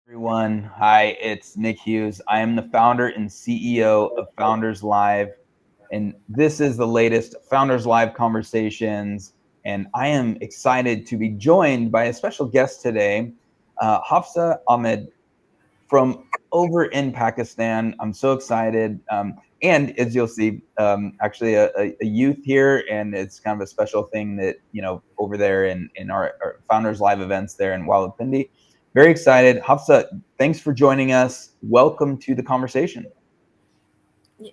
Everyone. Hi, it's Nick Hughes. I am the founder and CEO of Founders Live, and this is the latest Founders Live conversations. And I am excited to be joined by a special guest today, Hafsa Ahmed from over in Pakistan. I'm so excited. And as you'll see, actually a youth here, and it's kind of a special thing that, over there in our Founders Live events there in Rawalpindi. Very excited. Hafsa, thanks for joining us. Welcome to the conversation. Yeah,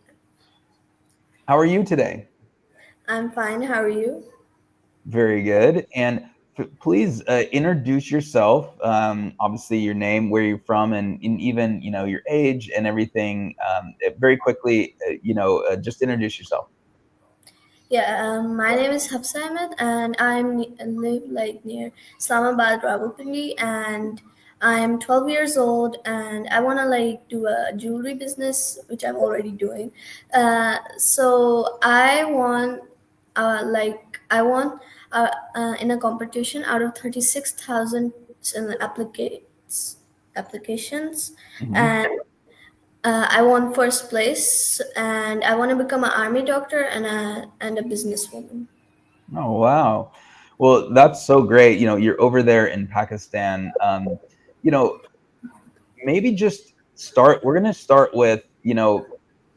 How are you today? I'm fine. How are you? Very good. And please introduce yourself. Obviously, your name, where you're from, and even your age and everything. Very quickly, just introduce yourself. Yeah, my name is Hafsa Ahmed, and live like near Islamabad, Rawalpindi, and I'm 12 years old, and I wanna like do a jewelry business, which I'm already doing. So I won in a competition out of 36,000 applications, Mhm. and I won first place, and I want to become an army doctor and a businesswoman. Oh, wow. Well, that's so great. You're over there in Pakistan. You know, maybe just start. We're going to start with,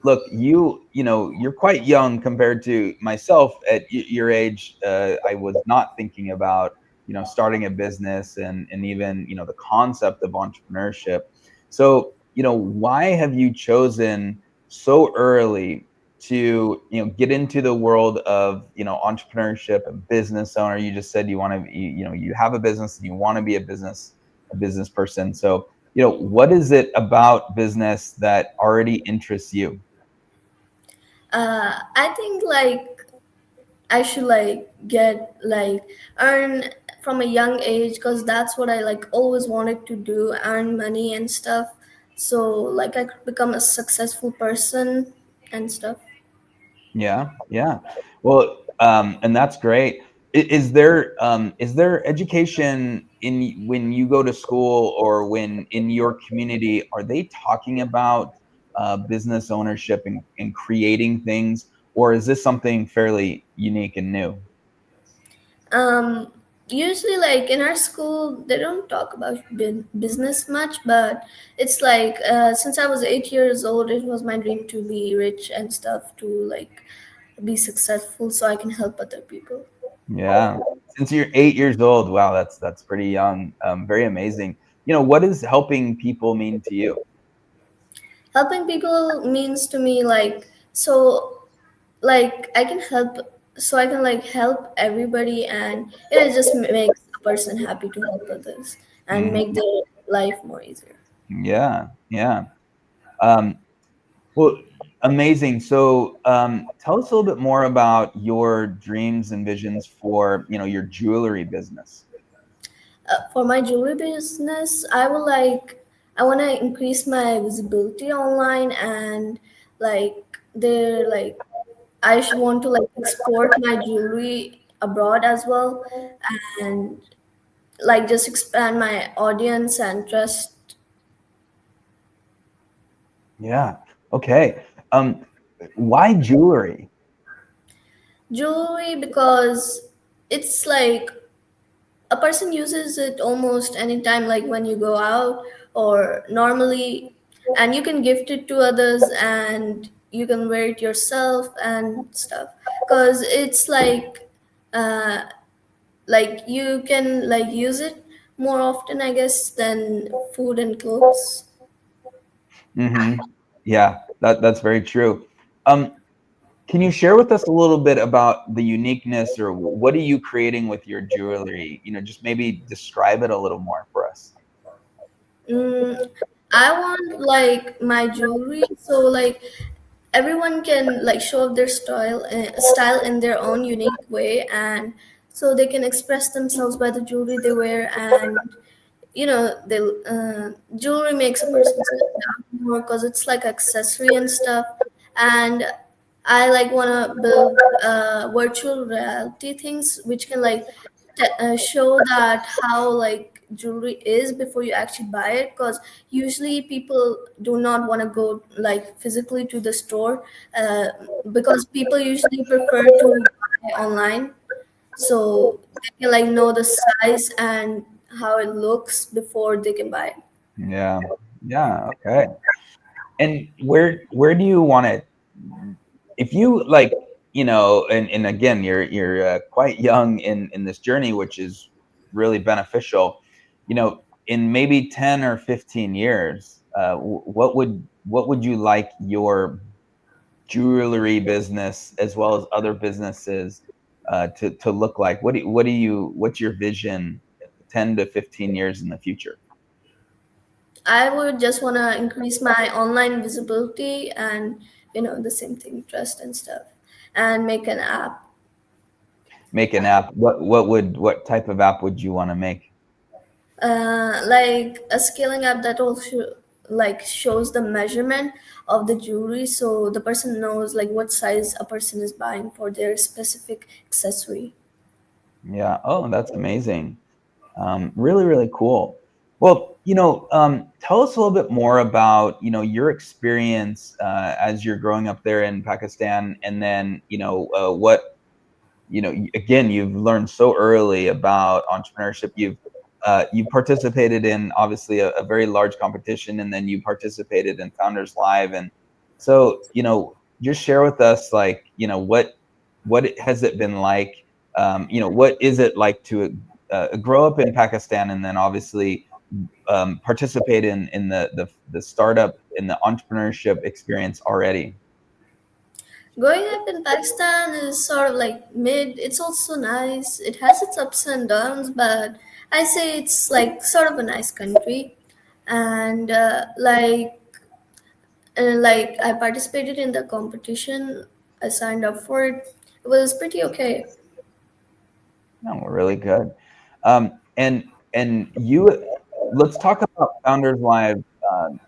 look, you're quite young compared to myself at your age. I was not thinking about, starting a business and even, the concept of entrepreneurship. So, why have you chosen so early to, get into the world of, entrepreneurship and business owner? You just said you want to, you have a business and you want to be a business person. So, what is it about business that already interests you? I think like I should like get like earn from a young age because that's what I like always wanted to do, earn money and stuff. So like I could become a successful person and stuff. Yeah, yeah. Well, and that's great. Is there education in when you go to school or when in your community? Are they talking about business ownership and creating things, or is this something fairly unique and new? Um, Usually, like in our school, they don't talk about business much, but it's like since I was 8 years old, it was my dream to be rich and stuff, to like be successful so I can help other people. Yeah. Since you're 8 years old, wow, that's pretty young. Very amazing. What does helping people mean to you? Helping people means to me like so like I can help so I can like help everybody, and it just makes a person happy to help others and make Mhm. their life more easier. Yeah, yeah. Um, well, amazing. So, tell us a little bit more about your dreams and visions for, your jewelry business. For my jewelry business, I want to increase my visibility online, and they're like I should want to like export my jewelry abroad as well, and like just expand my audience and trust. Yeah. Okay. Why jewelry? Jewelry because it's like a person uses it almost anytime, like when you go out or normally, and you can gift it to others and you can wear it yourself and stuff, because it's uh like you can like use it more often, I guess, than food and clothes. Hmm. Yeah, that's very true. Um, can you share with us a little bit about the uniqueness or what are you creating with your jewelry? Just maybe describe it a little more for us. mm, I want like my jewelry so like everyone can like show off their style in their own unique way, and so they can express themselves by the jewelry they wear. And the jewelry makes a person stand out more because it's like accessory and stuff. And I like want to build virtual reality things which can like show that how like jewelry is before you actually buy it, because usually people do not want to go like physically to the store, uh, because people usually prefer to buy online, so they can like know the size and how it looks before they can buy it. Yeah. Yeah. Okay. And where do you want to, if you like, and again, you're quite young in this journey, which is really beneficial. In maybe 10 or 15 years, what would you like your jewelry business as well as other businesses to look like? What's your vision 10 to 15 years in the future? I would just want to increase my online visibility and, the same thing, trust and stuff, and make an app. Make an app. What type of app would you want to make? Like a scaling app that also like shows the measurement of the jewelry, so the person knows like what size a person is buying for their specific accessory. Yeah. Oh, that's amazing. Really, really cool. Well, tell us a little bit more about, your experience as you're growing up there in Pakistan, and then, again, you've learned so early about entrepreneurship. You participated in obviously a very large competition, and then you participated in Founders Live, and so just share with us, like, has it been like, what is it like to grow up in Pakistan, and then obviously participate in the startup in the entrepreneurship experience already. Growing up in Pakistan is sort of like mid. It's also nice. It has its ups and downs, but I say it's like sort of a nice country. And like I participated in the competition. I signed up for it. It was pretty okay. No, really good. And let's talk about Founders Live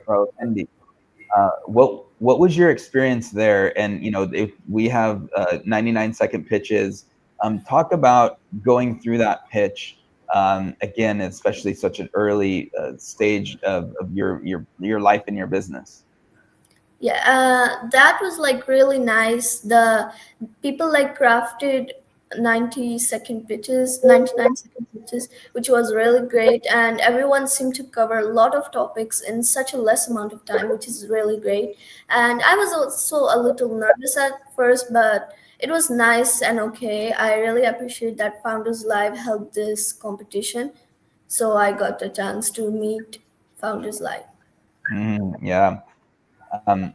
Pro Hindi. What was your experience there? And if we have 99-second pitches, talk about going through that pitch again, especially such an early stage of your life and your business. Yeah, that was like really nice. The people like crafted 90-second pitches, 99-second pitches, which was really great. And everyone seemed to cover a lot of topics in such a less amount of time, which is really great. And I was also a little nervous at first, but it was nice and okay. I really appreciate that Founders Live held this competition. So I got the chance to meet Founders Live. Yeah. Um,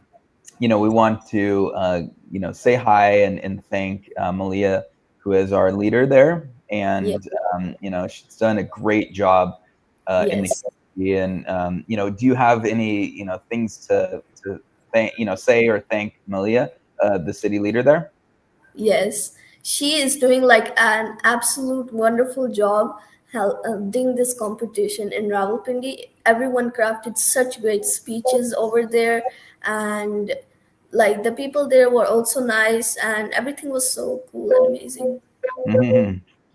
we want to, say hi and thank Malia, who is our leader there. Yeah. And, she's done a great job in the Yes. community. And, do you have any, things to thank, say or thank Malia, the city leader there? Yes, she is doing like an absolute wonderful job doing this competition in Rawalpindi. Everyone crafted such great speeches over there, and like the people there were also nice, and everything was so cool and amazing.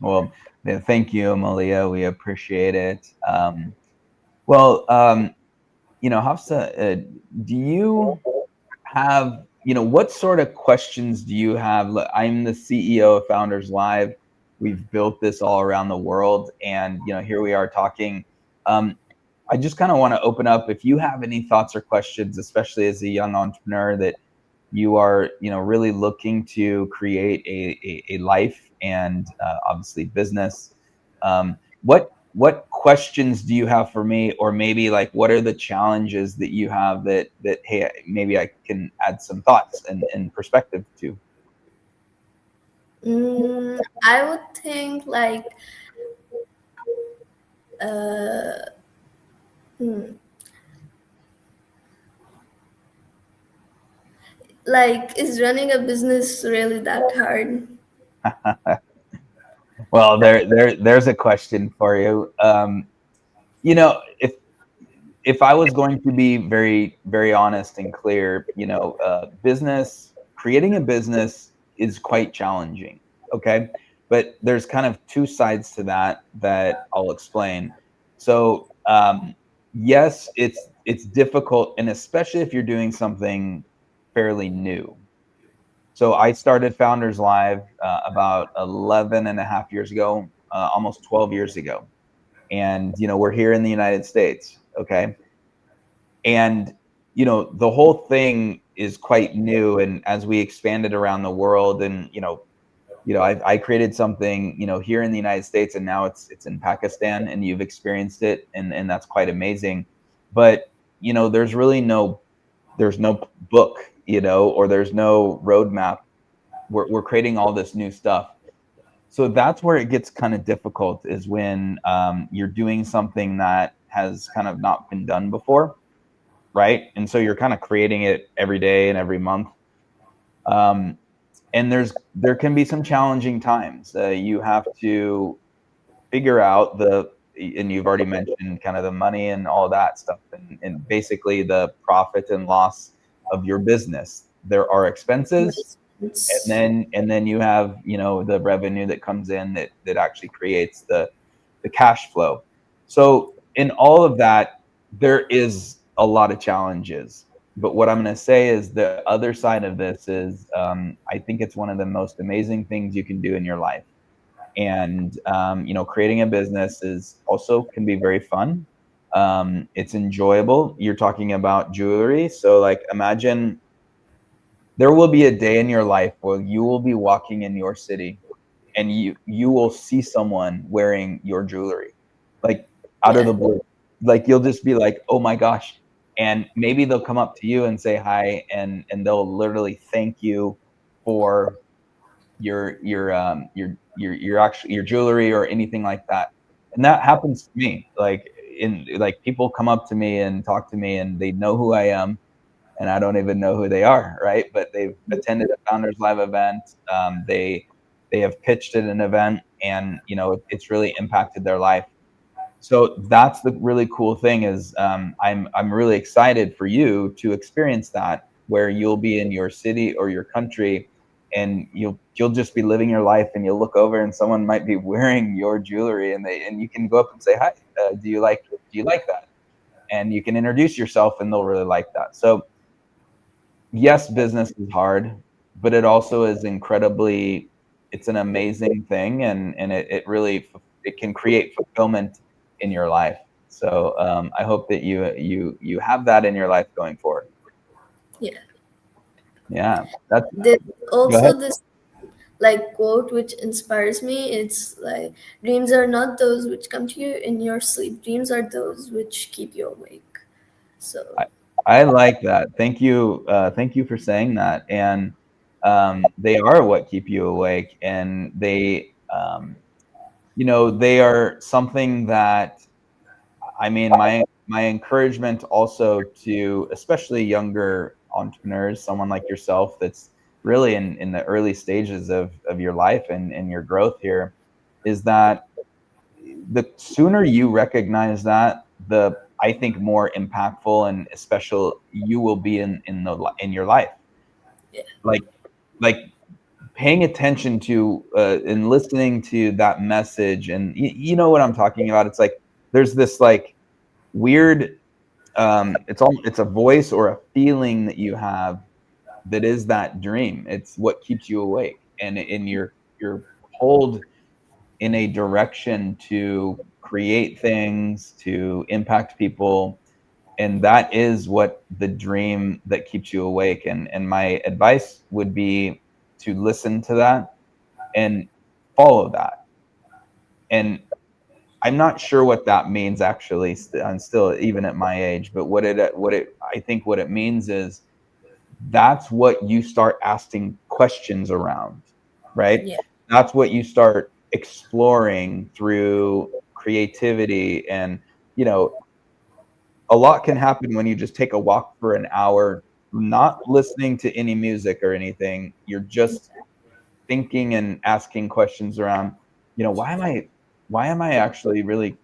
Well, then, thank you, Malia. We appreciate it. Well, Hafsa, do you have, what sort of questions do you have? Look, I'm the CEO of Founders Live. We've built this all around the world, and here we are talking. I just kind of want to open up, if you have any thoughts or questions, especially as a young entrepreneur that you are, really looking to create a life and obviously business. What questions do you have for me, or maybe like what are the challenges that you have that hey, maybe I can add some thoughts and perspective to? I would think like uh, hmm, like is running a business really that hard? Well, there's a question for you. If I was going to be very, very honest and clear, creating a business is quite challenging. Okay. But there's kind of two sides to that I'll explain. So yes, it's difficult, and especially if you're doing something fairly new. So I started Founders Live about 11 and a half years ago, almost 12 years ago. And, we're here in the United States. Okay. And, the whole thing is quite new. And as we expanded around the world and, I created something, here in the United States, and now it's in Pakistan, and you've experienced it, and that's quite amazing. But, there's no book, or there's no roadmap. We're creating all this new stuff. So that's where it gets kind of difficult, is when you're doing something that has kind of not been done before, right? And so you're kind of creating it every day and every month. Um, and there can be some challenging times. You have to figure out and you've already mentioned kind of the money and all that stuff, and basically the profit and loss of your business. There are expenses, and Investments. then you have, the revenue that comes in, that actually creates the cash flow. So in all of that, there is a lot of challenges. But what I'm going to say is, the other side of this is, I think it's one of the most amazing things you can do in your life. And creating a business is also can be very fun. It's enjoyable. You're talking about jewelry, so like, imagine there will be a day in your life where you will be walking in your city, and you will see someone wearing your jewelry, like, out of Yeah. the blue. Like, you'll just be like, oh my gosh. And maybe they'll come up to you and say hi, and they'll literally thank you for your actual your jewelry or anything like that. And that happens to me. Like, people come up to me and talk to me, and they know who I am, and I don't even know who they are, right? But they've attended a Founders Live event. They have pitched at an event, and it's really impacted their life. So that's the really cool thing, is I'm really excited for you to experience that, where you'll be in your city or your country, and you'll just be living your life, and you'll look over, and someone might be wearing your jewelry, and you can go up and say hi. Do you like that? And you can introduce yourself, and they'll really like that. So yes, business is hard, but it also is incredibly, it's an amazing thing, and it really, it can create fulfillment in your life. So I hope that you have that in your life going forward. Yeah. Yeah, that's There's go also ahead. this like quote which inspires me. It's like, dreams are not those which come to you in your sleep. Dreams are those which keep you awake. So I, I like that. Thank you. Thank you for saying that. And they are what keep you awake, and they are something that, I mean, my encouragement also to, especially younger entrepreneurs, someone like yourself that's really in the early stages of your life and your growth here, is that the sooner you recognize that, the, I think, more impactful and special you will be in your life. yeah, Like like paying attention to and listening to that message, and you know what I'm talking about. It's like, there's this like weird, it's a voice or a feeling that you have, that is that dream. It's what keeps you awake, and you're pulled in a direction to create things, to impact people, and that is what the dream that keeps you awake. And my advice would be to listen to that and follow that. And I'm not sure what that means, actually. I'm still, even at my age, but I think what it means is, that's what you start asking questions around, right? yeah, That's what you start exploring through creativity. And, you know, a lot can happen when you just take a walk for an hour, not listening to any music or anything. You're just thinking and asking questions around, why am I actually really,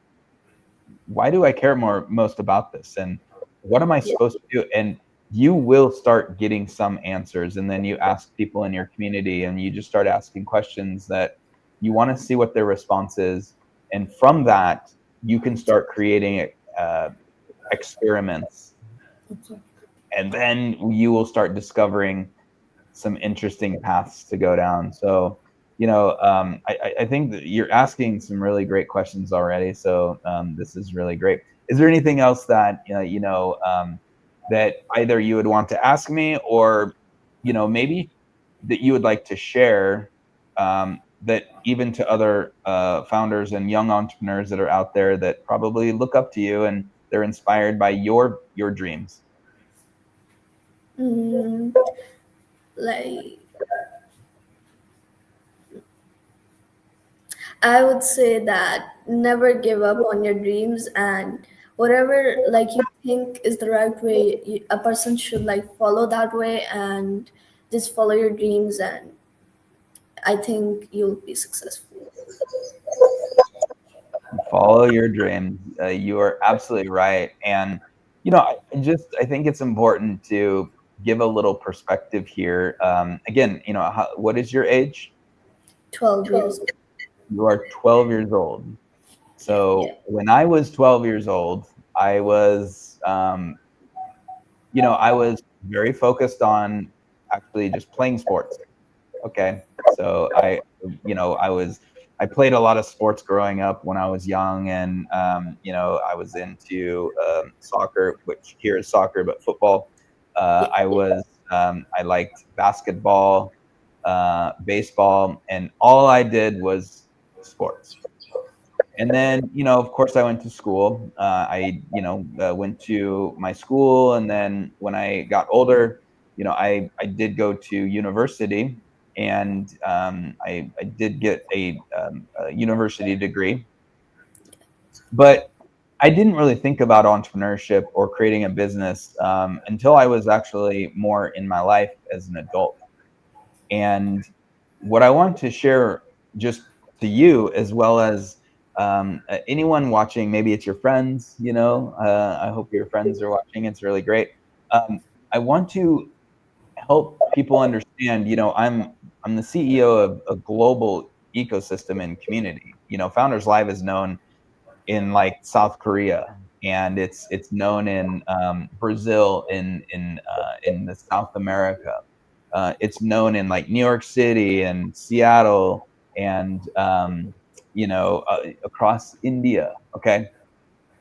why do I care most about this, and what am I yeah, supposed to do? And you will start getting some answers, and then you ask people in your community, and you just start asking questions that you want to see what their response is. And from that, you can start creating uh, experiments, and then you will start discovering some interesting paths to go down. So, I think that you're asking some really great questions already. So this is really great. Is there anything else that that either you would want to ask me, or maybe that you would like to share, that even to other founders and young entrepreneurs that are out there that probably look up to you and they're inspired by your dreams? Mm, like I would say that never give up on your dreams, and whatever like you think is the right way, a person should like follow that way and just follow your dreams, and I think you'll be successful. Follow your dreams. You are absolutely right. And, I think it's important to give a little perspective here. Again, what is your age? 12 years old. You are 12 years old. Yeah. So when I was 12 years old, I was, I was very focused on actually just playing sports. Okay. So I played a lot of sports growing up when I was young, and I was into soccer, which here is soccer, but football. Yeah. I liked basketball, baseball, and all I did was sports. And then, of course, I went to school. Went to my school, and then when I got older, I did go to university, and I did get a university degree, but I didn't really think about entrepreneurship or creating a business until I was actually more in my life as an adult. And what I want to share just to you, as well as anyone watching, maybe it's your friends, I hope your friends are watching. It's really great. Um, I want to help people understand, I'm the CEO of a global ecosystem and community. Founders Live is known in like South Korea, and it's known in Brazil, in the South America. It's known in like New York City and Seattle, and across India. Okay,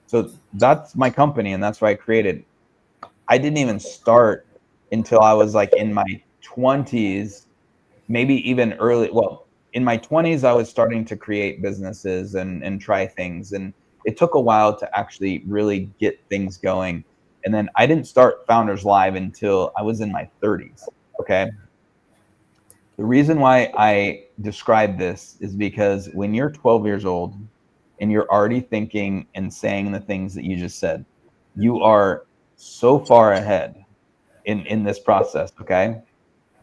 so that's my company, and that's why I created. I didn't even start until I was like in my 20s, maybe even early. Well, in my 20s, I was starting to create businesses and try things, and it took a while to actually really get things going. And then I didn't start Founders Live until I was in my 30s. Okay. The reason why I describe this is because when you're 12 years old and you're already thinking and saying the things that you just said, you are so far ahead in this process. Okay.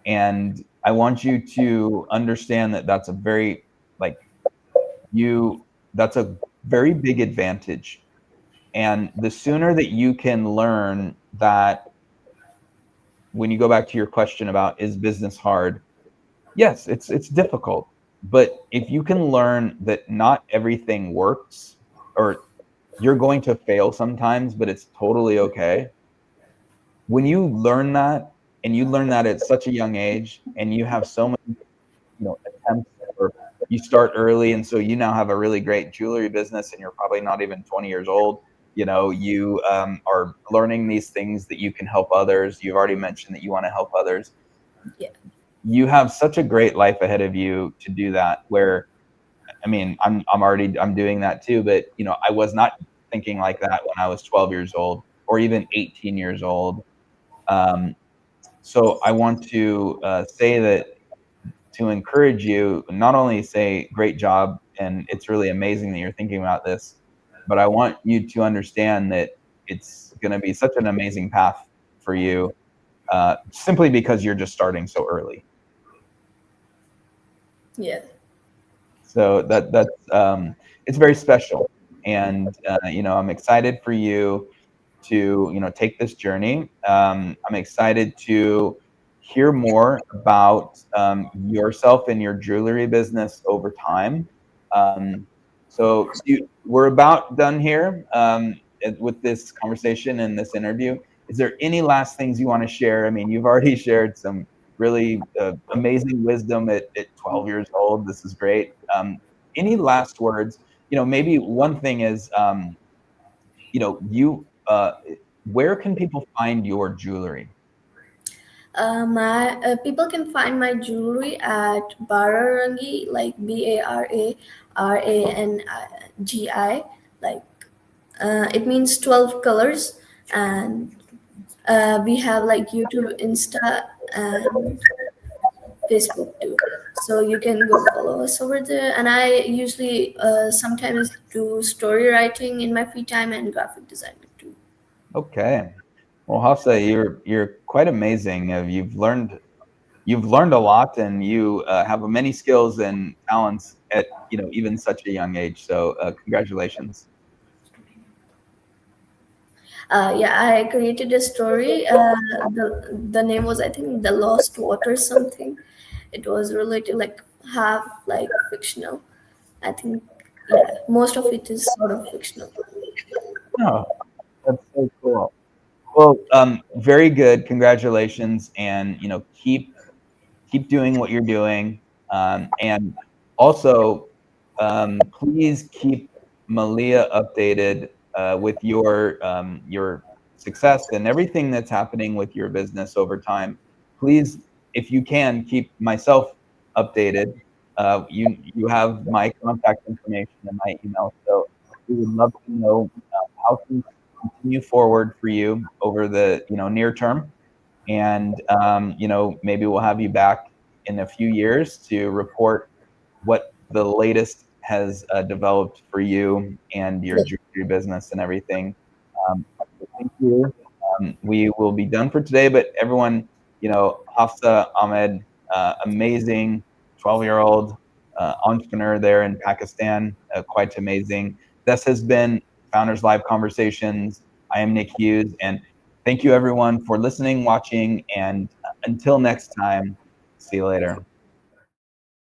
And I want you to understand that that's a very, like, you, that's a very big advantage. And the sooner that you can learn that, when you go back to your question about, is business hard? Yes, it's difficult. But if you can learn that not everything works, or you're going to fail sometimes, but it's totally okay. When you learn that, and you learn that at such a young age, and you have so many, attempts, or you start early, and so you now have a really great jewelry business, and you're probably not even 20 years old. You are learning these things that you can help others. You've already mentioned that you want to help others. Yeah. You have such a great life ahead of you to do that, where, I mean, I'm doing that too, but I was not thinking like that when I was 12 years old, or even 18 years old. um, so I want to say that, to encourage you, not only say great job, and it's really amazing that you're thinking about this, but I want you to understand that it's going to be such an amazing path for you, simply because you're just starting so early. Yeah. So that's it's very special. And I'm excited for you to take this journey. I'm excited to hear more about yourself and your jewelry business over time. Um, so we're about done here with this conversation and this interview. Is there any last things you want to share? I mean, you've already shared some really amazing wisdom at 12 years old. This is great. Any last words? Maybe one thing is, you where can people find your jewelry? My people can find my jewelry at Bara Rangi, like BARARANGI, like it means 12 colors, and we have like YouTube, Insta, and Facebook too. So you can go follow us over there. And I usually sometimes do story writing in my free time and graphic designing too. Okay. Well, Hafsa, you're quite amazing. You've learned a lot, and you have many skills and talents at even such a young age. So congratulations. Yeah, I created a story. The name was, I think, The Lost Water something. It was related like half like fictional. I think, yeah, most of it is sort of fictional. Oh, that's so cool. Well, very good. Congratulations, and keep doing what you're doing. And also, please keep Malia updated with your success and everything that's happening with your business over time. Please, if you can, keep myself updated. You have my contact information and my email, so we would love to know how things continue forward for you over the near term, and maybe we'll have you back in a few years to report what the latest has developed for you and your jewelry business and everything. Thank you. We will be done for today, but everyone, Hafsa Ahmed, amazing 12-year-old entrepreneur there in Pakistan, quite amazing. This has been Founders Live Conversations. I am Nick Hughes, and thank you everyone for listening, watching, and until next time, see you later.